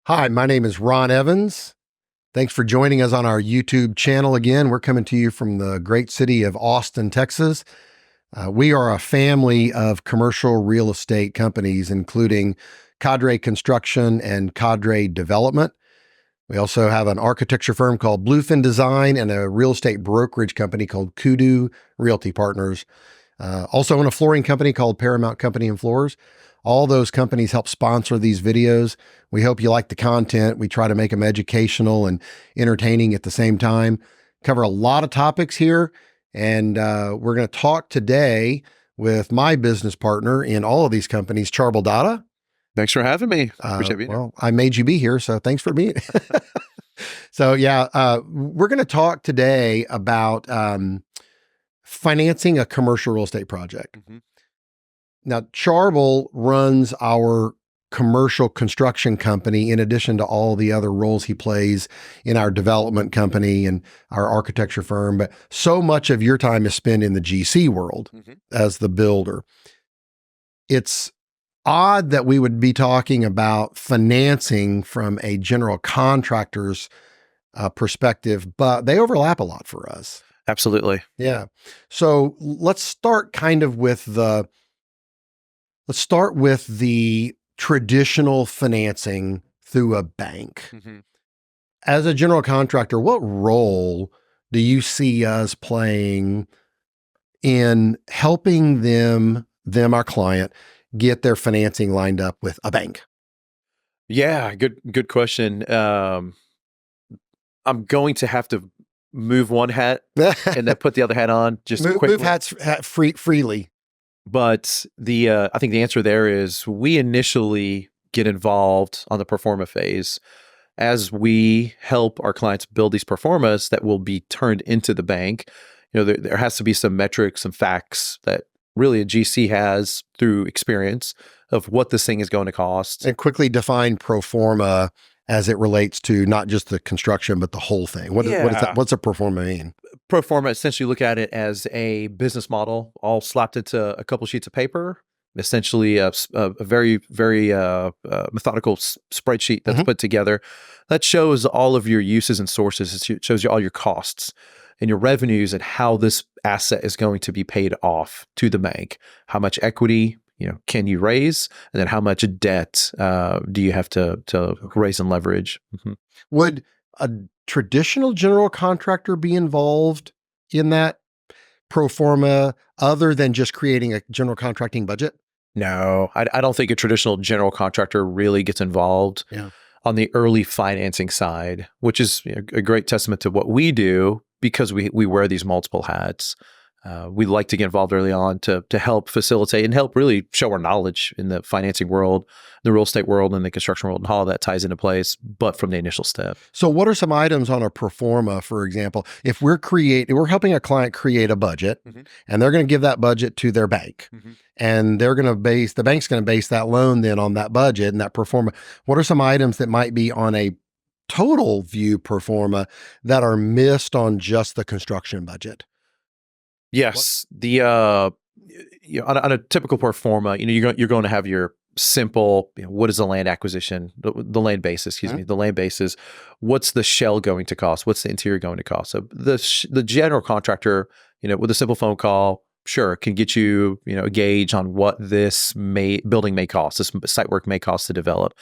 Hi, my name is Ron Evans. Thanks for joining us on our YouTube channel again. We're coming to you from the great city of Austin, Texas. We are a family of commercial real estate companies, including CADRE Construction and CADRE Development. We also have an architecture firm called Bluefin Design and a real estate brokerage company called Kudu Realty Partners. Also own a flooring company called Paramount Company and Floors. All those companies help sponsor these videos. We hope you like the content. We try to make them educational and entertaining at the same time. Cover a lot of topics here. And we're going to talk today with my business partner in all of these companies, Charbel Dahdah. Thanks for having me. Appreciate being here. Well, I made you be here, so thanks for being. So yeah, we're going to talk today about financing a commercial real estate project. Mm-hmm. Now, Charbel runs our commercial construction company in addition to all the other roles he plays in our development company and our architecture firm. But so much of your time is spent in the GC world as the builder. It's odd that we would be talking about financing from a general contractor's perspective, but they overlap a lot for us. Absolutely. Yeah. So let's start kind of with the traditional financing through a bank. As a general contractor, what role do you see us playing in helping them, our client, get their financing lined up with a bank? Yeah, good question. I'm going to have to move one hat and then put the other hat on just quickly. Move hats freely. But I think the answer there is we initially get involved on the pro forma phase as we help our clients build these pro formas that will be turned into the bank. You know, there has to be some metrics, some facts that really a GC has through experience of what this thing is going to cost. And quickly define pro forma as it relates to not just the construction, but the whole thing. What is that? What's a pro forma mean? Pro forma, essentially look at it as a business model all slapped into a couple sheets of paper, essentially a very, very methodical spreadsheet that's put together that shows all of your uses and sources. It shows you all your costs and your revenues and how this asset is going to be paid off to the bank. How much equity can you raise, and then how much debt do you have to raise and leverage? Would a traditional general contractor be involved in that pro forma other than just creating a general contracting budget? No, I don't think a traditional general contractor really gets involved on the early financing side, which is a great testament to what we do because we wear these multiple hats. We like to get involved early on to help facilitate and help really show our knowledge in the financing world, the real estate world, and the construction world, and how that ties into place, but from the initial step. So what are some items on a pro forma, for example? If we're helping a client create a budget, and they're going to give that budget to their bank, and the bank's going to base that loan then on that budget and that pro forma. What are some items that might be on a total view pro forma that are missed on just the construction budget? Yes, on a typical pro forma, you're going to have your simple. What is the land acquisition? The land basis, the land basis. What's the shell going to cost? What's the interior going to cost? So the general contractor, with a simple phone call, sure, can get you a gauge on what this building may cost, this site work may cost to develop.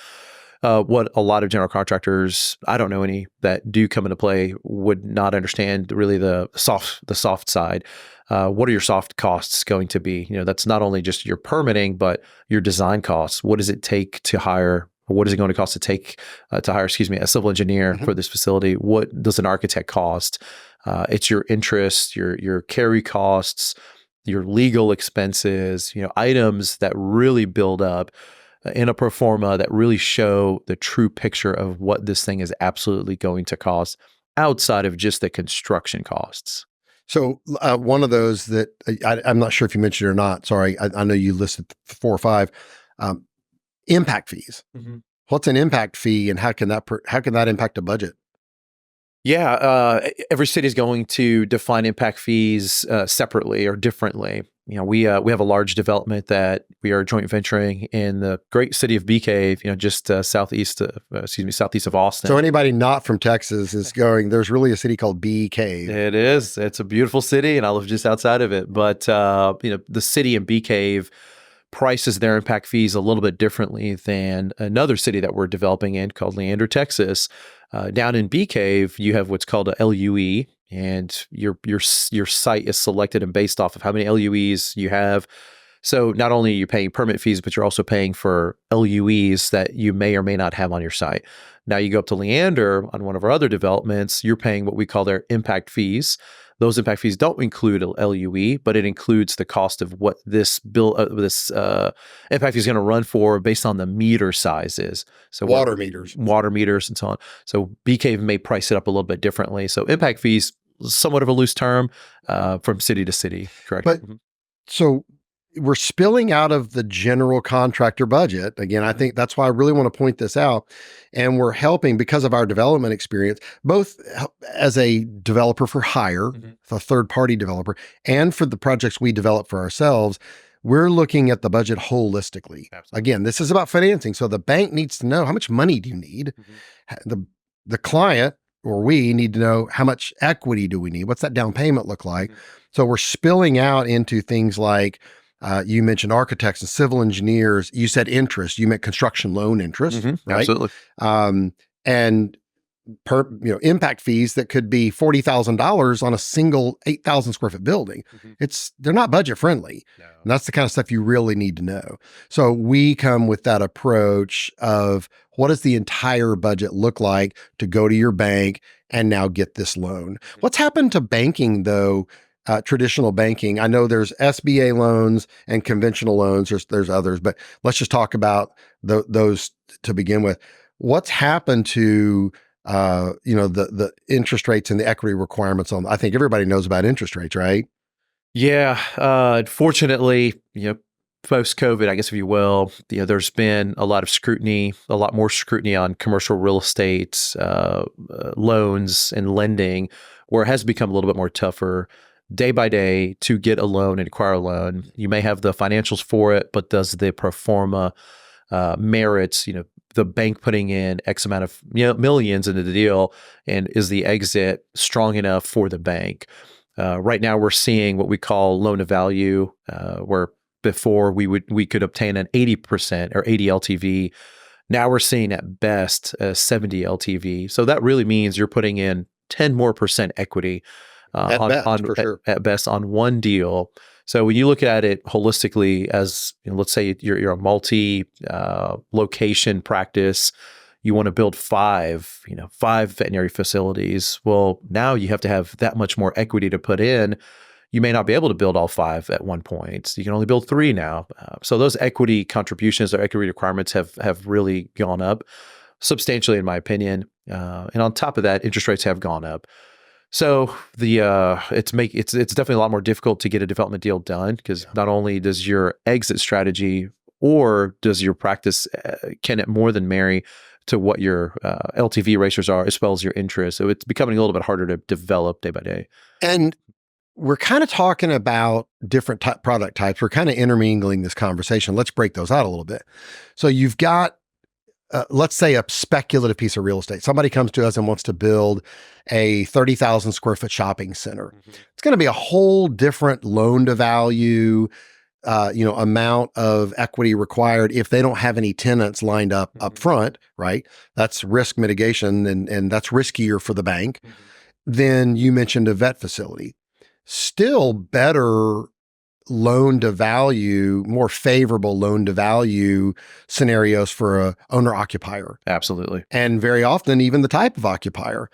What a lot of general contractors, I don't know any that do come into play, would not understand really the soft side. What are your soft costs going to be? That's not only just your permitting, but your design costs. What does it take to hire? What is it going to cost to hire a civil engineer for this facility? What does an architect cost? It's your interest, your carry costs, your legal expenses, items that really build up in a pro forma that really show the true picture of what this thing is absolutely going to cost outside of just the construction costs. So one of those that I'm not sure if you mentioned it or not. Sorry, I know you listed 4 or 5 impact fees. What's an impact fee, and how can that impact a budget? Yeah, every city is going to define impact fees separately or differently. we have a large development that we are joint venturing in the great city of Bee Cave, just southeast of Austin. So anybody not from Texas is going, there's really a city called Bee Cave. It is. It's a beautiful city, and I live just outside of it. But the city in Bee Cave prices their impact fees a little bit differently than another city that we're developing in called Leander, Texas. Down in Bee Cave, you have what's called a LUE, and your site is selected and based off of how many LUEs you have. So not only are you paying permit fees, but you're also paying for LUEs that you may or may not have on your site. Now you go up to Leander on one of our other developments, you're paying what we call their impact fees. Those impact fees don't include a LUE, but it includes the cost of what this impact fee is going to run for based on the meter sizes. So water meters and so on. So Bee Cave may price it up a little bit differently. So impact fees, somewhat of a loose term from city to city, correct? But so we're spilling out of the general contractor budget. Again, I think that's why I really want to point this out. And we're helping because of our development experience, both as a developer for hire, a third-party developer, and for the projects we develop for ourselves. We're looking at the budget holistically. Absolutely. Again, this is about financing. So the bank needs to know how much money do you need. The client or we need to know how much equity do we need? What's that down payment look like? So we're spilling out into things like, you mentioned architects and civil engineers. You said interest. You meant construction loan interest, right? Absolutely. And impact fees that could be $40,000 on a single 8,000 square foot building. They're not budget friendly. No. And that's the kind of stuff you really need to know. So we come with that approach of what does the entire budget look like to go to your bank and now get this loan? What's happened to banking though? Traditional banking. I know there's SBA loans and conventional loans. There's others, but let's just talk about those to begin with. What's happened to the interest rates and the equity requirements on? I think everybody knows about interest rates, right? Yeah. Unfortunately, post-COVID, I guess if you will, there's been a lot more scrutiny on commercial real estate loans and lending, where it has become a little bit more tougher day by day to get a loan and acquire a loan. You may have the financials for it, but does the pro forma merits, the bank putting in X amount of millions into the deal, and is the exit strong enough for the bank? Right now, we're seeing what we call loan to value, where before we could obtain an 80% or 80 LTV. Now we're seeing at best a 70 LTV. So that really means you're putting in 10% more equity. At best on one deal. So when you look at it holistically as, let's say you're a multi location practice, you want to build five veterinary facilities. Well, now you have to have that much more equity to put in. You may not be able to build all five at one point. So you can only build three now. So those equity contributions or equity requirements have really gone up substantially, in my opinion. And on top of that, interest rates have gone up. So it's definitely a lot more difficult to get a development deal done, because not only does your exit strategy or does your practice can it more than marry to what your LTV ratios are, as well as your interest. So it's becoming a little bit harder to develop day by day. And we're kind of talking about different product types. We're kind of intermingling this conversation. Let's break those out a little bit. So you've got let's say a speculative piece of real estate. Somebody comes to us and wants to build a 30,000 square foot shopping center. It's going to be a whole different loan to value, amount of equity required if they don't have any tenants lined up front, right? That's risk mitigation and that's riskier for the bank. Then you mentioned a vet facility. Still better loan to value, more favorable loan to value scenarios for a owner occupier. Absolutely. And very often even the type of occupier,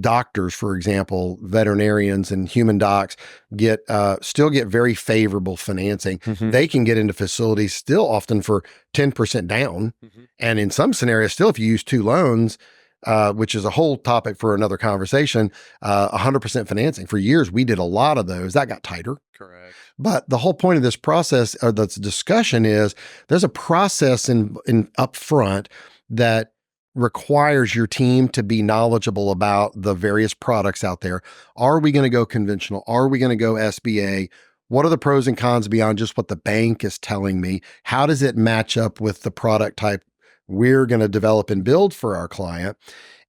doctors, for example, veterinarians and human docs still get very favorable financing. They can get into facilities still often for 10% down. And in some scenarios still, if you use two loans, which is a whole topic for another conversation, 100% financing. For years, we did a lot of those. That got tighter. Correct. But the whole point of this process or this discussion is there's a process in upfront that requires your team to be knowledgeable about the various products out there. Are we going to go conventional? Are we going to go SBA? What are the pros and cons beyond just what the bank is telling me? How does it match up with the product type we're going to develop and build for our client?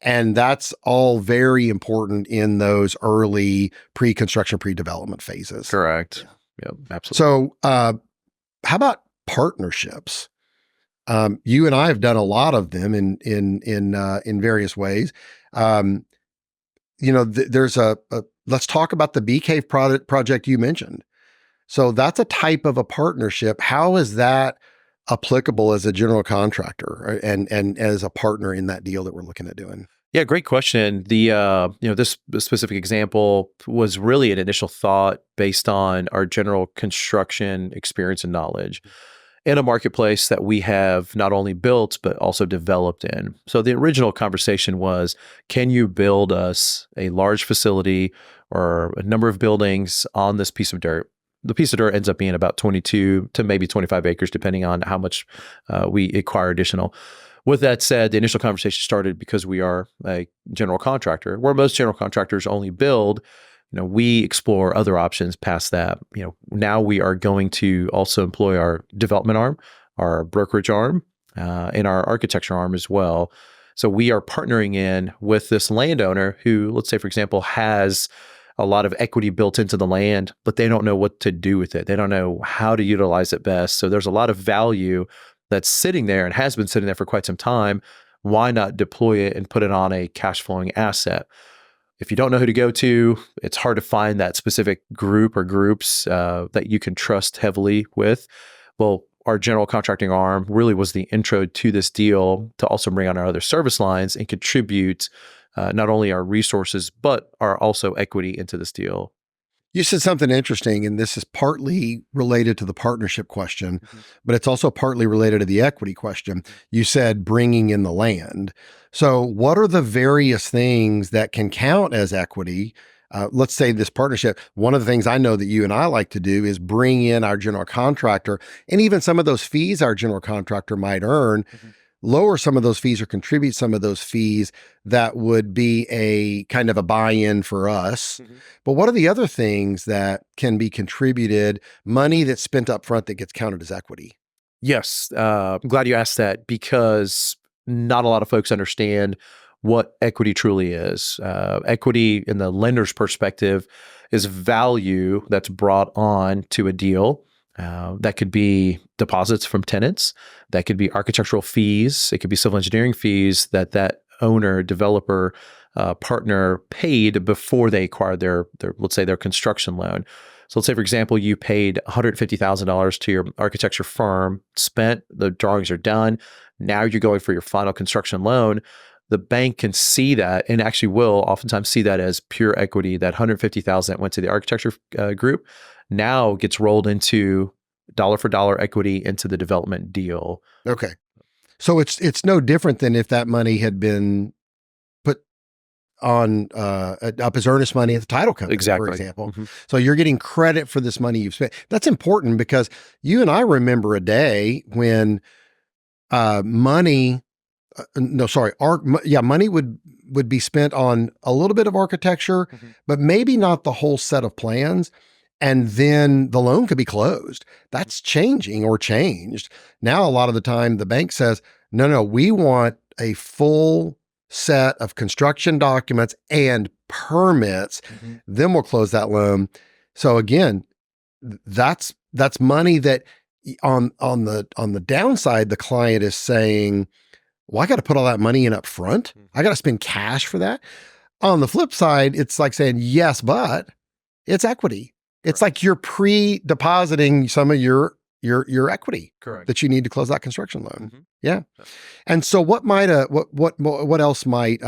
And that's all very important in those early pre-construction, pre-development phases. Correct. Yeah, absolutely. So, how about partnerships? You and I have done a lot of them in various ways. There's let's talk about the Bee Cave project you mentioned. So that's a type of a partnership. How is that applicable as a general contractor and as a partner in that deal that we're looking at doing? Yeah, great question. This specific example was really an initial thought based on our general construction experience and knowledge in a marketplace that we have not only built, but also developed in. So the original conversation was, can you build us a large facility or a number of buildings on this piece of dirt? The piece of dirt ends up being about 22 to maybe 25 acres, depending on how much we acquire additional. With that said, the initial conversation started because we are a general contractor, where most general contractors only build. We explore other options past that. Now we are going to also employ our development arm, our brokerage arm, and our architecture arm as well. So we are partnering in with this landowner who, let's say, for example, has a lot of equity built into the land, but they don't know what to do with it. They don't know how to utilize it best. So there's a lot of value that's sitting there and has been sitting there for quite some time. Why not deploy it and put it on a cash flowing asset? If you don't know who to go to, it's hard to find that specific group or groups that you can trust heavily with. Well, our general contracting arm really was the intro to this deal to also bring on our other service lines and contribute not only our resources, but our also equity into this deal. You said something interesting, and this is partly related to the partnership question, but it's also partly related to the equity question. You said bringing in the land. So what are the various things that can count as equity? Let's say this partnership. One of the things I know that you and I like to do is bring in our general contractor, and even some of those fees our general contractor might earn, lower some of those fees or contribute some of those fees that would be a kind of a buy-in for us. But what are the other things that can be contributed, money that's spent up front that gets counted as equity? Yes. I'm glad you asked that because not a lot of folks understand what equity truly is. Equity in the lender's perspective is value that's brought on to a deal. That could be deposits from tenants. That could be architectural fees. It could be civil engineering fees that owner, developer, partner paid before they acquired their let's say their construction loan. So let's say, for example, you paid $150,000 to your architecture firm, spent, the drawings are done. Now you're going for your final construction loan. The bank can see that and actually will oftentimes see that as pure equity. That $150,000 that went to the architecture group now gets rolled into dollar for dollar equity into the development deal. Okay. So it's no different than if that money had been put on up as earnest money at the title company, Exactly. for example. So you're getting credit for this money you've spent. That's important because you and I remember a day when money would be spent on a little bit of architecture, but maybe not the whole set of plans. And then the loan could be closed. That's changing or changed. Now, a lot of the time the bank says, no, we want a full set of construction documents and permits. Then we'll close that loan. So again, that's money that on the downside, the client is saying, well, I got to put all that money in up front. I got to spend cash for that. On the flip side, it's like saying, yes, but it's equity. It's like you're pre-depositing some of your equity. Correct. That you need to close that construction loan. Yeah. And so what else might,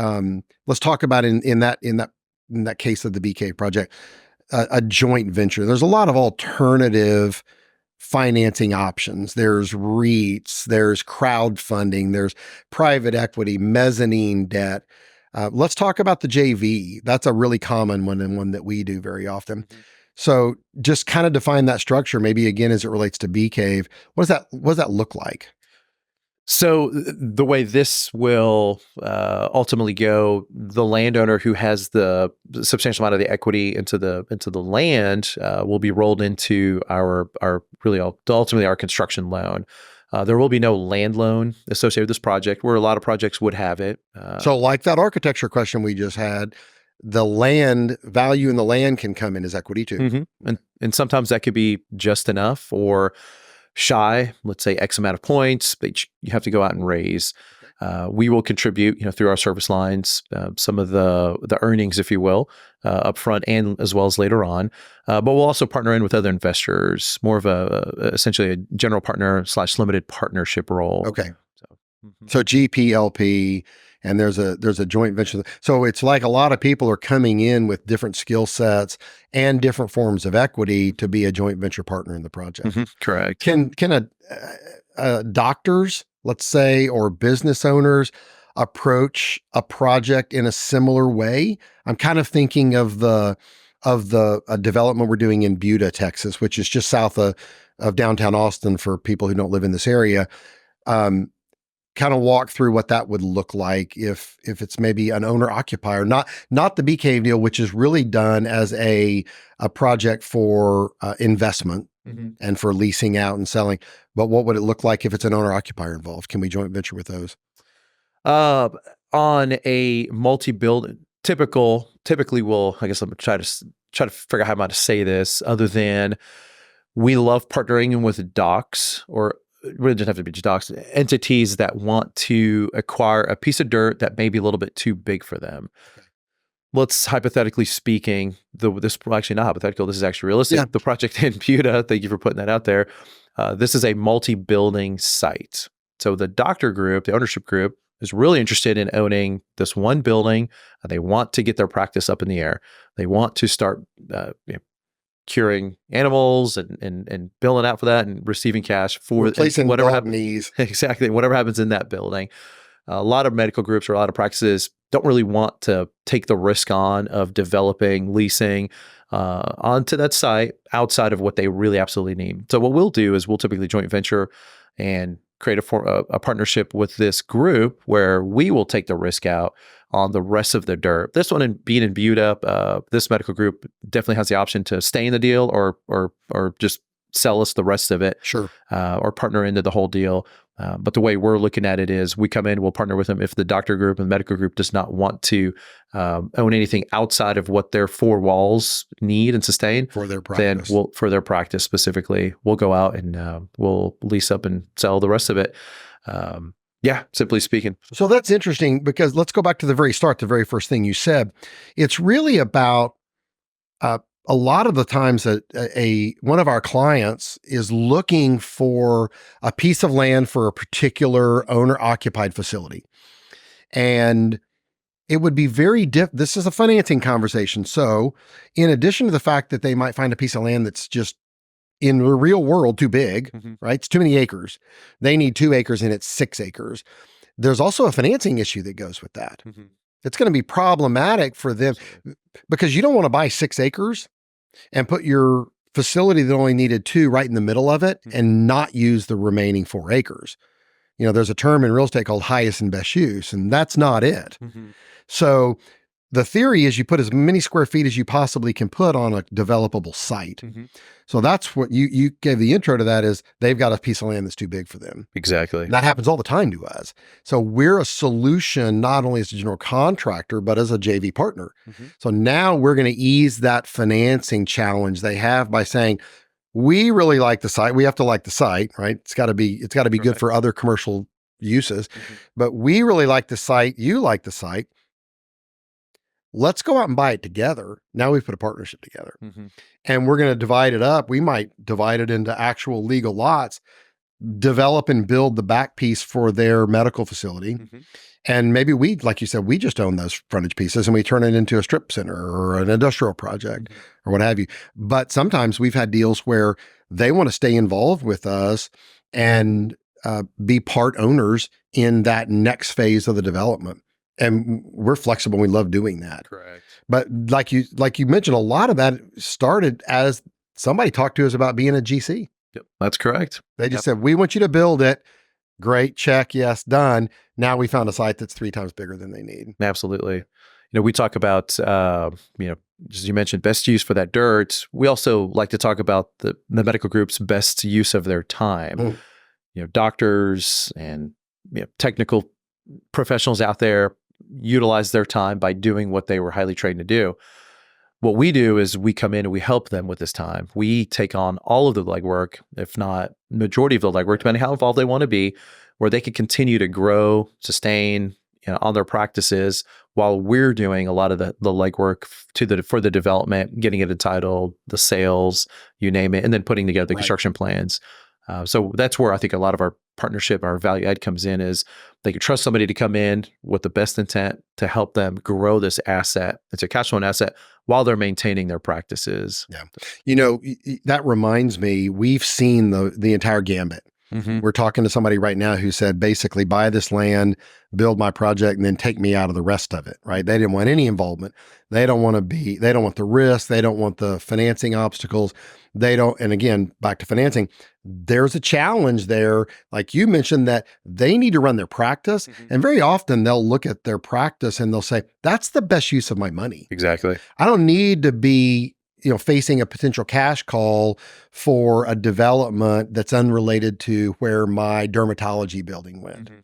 let's talk about in that case of the Bee Cave project, a joint venture. There's a lot of alternative financing options. There's REITs, there's crowdfunding, there's private equity, mezzanine debt. Let's talk about the JV. That's a really common one and one that we do very often. So just kind of define that structure, maybe again, as it relates to Bee Cave. What does that look like? So the way this will ultimately go, the landowner who has the substantial amount of the equity into the land will be rolled into our really ultimately our construction loan. There will be no land loan associated with this project, where a lot of projects would have it. So like that architecture question we just had, the land value in the land can come in as equity too. Mm-hmm. And sometimes that could be just enough or shy, let's say X amount of points that you have to go out and raise. We will contribute, through our service lines, some of the earnings, if you will, upfront and as well as later on. But we'll also partner in with other investors, more of essentially a general partner / limited partnership role. Okay. So GPLP, and there's a joint venture. So it's like a lot of people are coming in with different skill sets and different forms of equity to be a joint venture partner in the project. Mm-hmm. Correct. Can doctors, let's say, or business owners approach a project in a similar way? I'm kind of thinking of the development we're doing in Buda, Texas, which is just south of downtown Austin for people who don't live in this area. Kind of walk through what that would look like if it's maybe an owner occupier, not the Bee Cave deal, which is really done as a project for investment and for leasing out and selling. But what would it look like if it's an owner occupier involved? Can we joint venture with those? On a multi-build, typically we'll, I guess I'm try to figure out how I'm about to say this, other than we love partnering with docs, or it really doesn't have to be docs, entities that want to acquire a piece of dirt that may be a little bit too big for them. Okay. Let's hypothetically speaking, this actually not hypothetical, this is actually realistic. Yeah. The project in Buda, thank you for putting that out there. This is a multi-building site. So the doctor group, the ownership group, is really interested in owning this one building. They want to get their practice up in the air. They want to start curing animals and billing out for that and receiving cash for replacing whatever happens. Exactly, whatever happens in that building. A lot of medical groups or a lot of practices don't really want to take the risk on of developing, leasing onto that site outside of what they really absolutely need. So what we'll do is we'll typically joint venture and create a partnership with this group where we will take the risk out on the rest of the dirt. This one, being in Buda, this medical group definitely has the option to stay in the deal or just sell us the rest of it. Sure. Or partner into the whole deal. But the way we're looking at it is we come in, we'll partner with them. If the doctor group and the medical group does not want to own anything outside of what their four walls need and sustain for their practice, then for their practice specifically, we'll go out and we'll lease up and sell the rest of it. Yeah, simply speaking. So that's interesting, because let's go back to the very start, the very first thing you said. It's really about a lot of the times that one of our clients is looking for a piece of land for a particular owner-occupied facility. And it would be this is a financing conversation. So in addition to the fact that they might find a piece of land that's just in the real world too big, right? It's too many acres. They need 2 acres and it's 6 acres. There's also a financing issue that goes with that. It's going to be problematic for them because you don't want to buy 6 acres and put your facility that only needed 2 right in the middle of it and not use the remaining 4 acres. There's a term in real estate called highest and best use, and that's not it. So the theory is you put as many square feet as you possibly can put on a developable site. So that's what you gave the intro to, that is they've got a piece of land that's too big for them. Exactly. And that happens all the time to us. So we're a solution, not only as a general contractor, but as a JV partner. So now we're going to ease that financing challenge they have by saying, we really like the site. We have to like the site, right? It's got to be good for other commercial uses, but we really like the site. You like the site. Let's go out and buy it together. Now we've put a partnership together and we're going to divide it up. We might divide it into actual legal lots, develop and build the back piece for their medical facility. And maybe we, like you said, we just own those frontage pieces and we turn it into a strip center or an industrial project or what have you. But sometimes we've had deals where they want to stay involved with us and be part owners in that next phase of the development. And we're flexible. We love doing that. Correct. But like you mentioned, a lot of that started as somebody talked to us about being a GC. Yep, that's correct. They just said, we want you to build it. Great, check, yes, done. Now we found a site that's 3 times bigger than they need. Absolutely. We talk about, as you mentioned, best use for that dirt. We also like to talk about the medical group's best use of their time. Doctors and technical professionals out there utilize their time by doing what they were highly trained to do. What we do is we come in and we help them with this time. We take on all of the legwork, if not majority of the legwork, depending how involved they want to be, where they can continue to grow, sustain on their practices while we're doing a lot of the legwork for the development, getting it entitled, the sales, you name it, and then putting together the construction plans. So that's where I think a lot of our partnership, our value add comes in, is they can trust somebody to come in with the best intent to help them grow this asset. It's a cash flowing asset while they're maintaining their practices. Yeah. That reminds me, we've seen the entire gambit. Mm-hmm. We're talking to somebody right now who said, basically, buy this land, build my project, and then take me out of the rest of it, right? They didn't want any involvement. They don't want the risk. They don't want the financing obstacles. And again, back to financing, there's a challenge there. Like you mentioned, that they need to run their practice. Mm-hmm. And very often they'll look at their practice and they'll say, that's the best use of my money. Exactly. I don't need to be facing a potential cash call for a development that's unrelated to where my dermatology building went. Mm-hmm.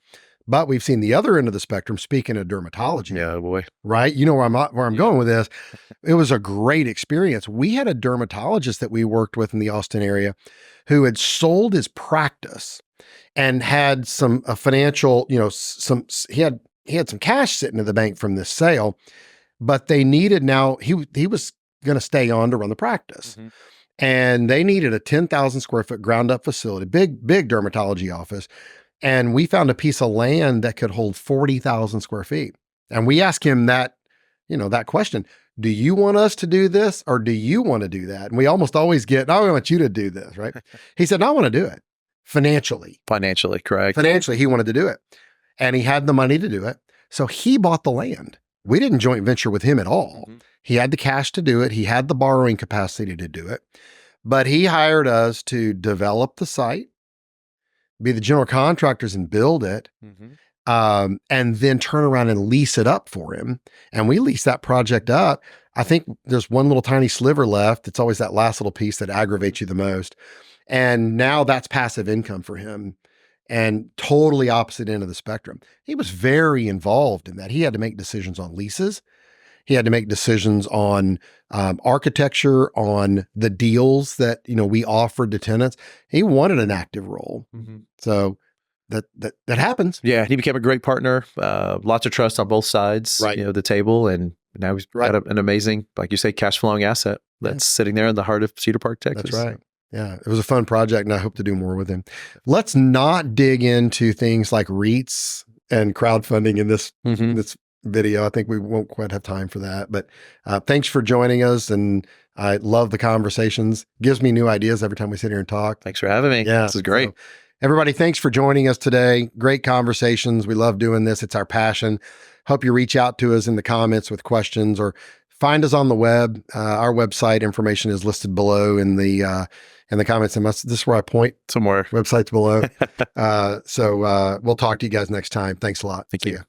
But we've seen the other end of the spectrum, speaking of dermatology. Yeah, boy. Right? You know where I'm going with this. It was a great experience. We had a dermatologist that we worked with in the Austin area who had sold his practice and had some financial, he had some cash sitting in the bank from this sale, but they needed now, he was going to stay on to run the practice. Mm-hmm. And they needed a 10,000 square foot ground up facility, big dermatology office. And we found a piece of land that could hold 40,000 square feet. And we asked him that question, do you want us to do this or do you want to do that? And we almost always get, no, I want you to do this, right? He said, no, I want to do it financially. Financially, correct. Financially, he wanted to do it. And he had the money to do it. So he bought the land. We didn't joint venture with him at all. Mm-hmm. He had the cash to do it. He had the borrowing capacity to do it. But he hired us to develop the site, be the general contractors and build it, Mm-hmm. and then turn around and lease it up for him. And we leased that project up. I think there's one little tiny sliver left. It's always that last little piece that aggravates you the most. And now that's passive income for him, and totally opposite end of the spectrum. He was very involved in that. He had to make decisions on leases. He had to make decisions on architecture, on the deals that we offered to tenants. He wanted an active role. Mm-hmm. So that happens. Yeah, he became a great partner. Lots of trust on both sides, Right. The table, and now he's got an amazing, like you say, cash flowing asset that's sitting there in the heart of Cedar Park, Texas. That's right. Yeah, it was a fun project, and I hope to do more with him. Let's not dig into things like REITs and crowdfunding in this Mm-hmm. this video. I think we won't quite have time for that. But thanks for joining us, and I love the conversations. Gives me new ideas every time we sit here and talk. Thanks for having me. Yeah, This is great. So, everybody, thanks for joining us today. Great conversations. We love doing this. It's our passion. Hope you reach out to us in the comments with questions or find us on the web. Our website information is listed below in the comments. And this is where I point. Somewhere. Website's below. So we'll talk to you guys next time. Thanks a lot. Thank See you. ya.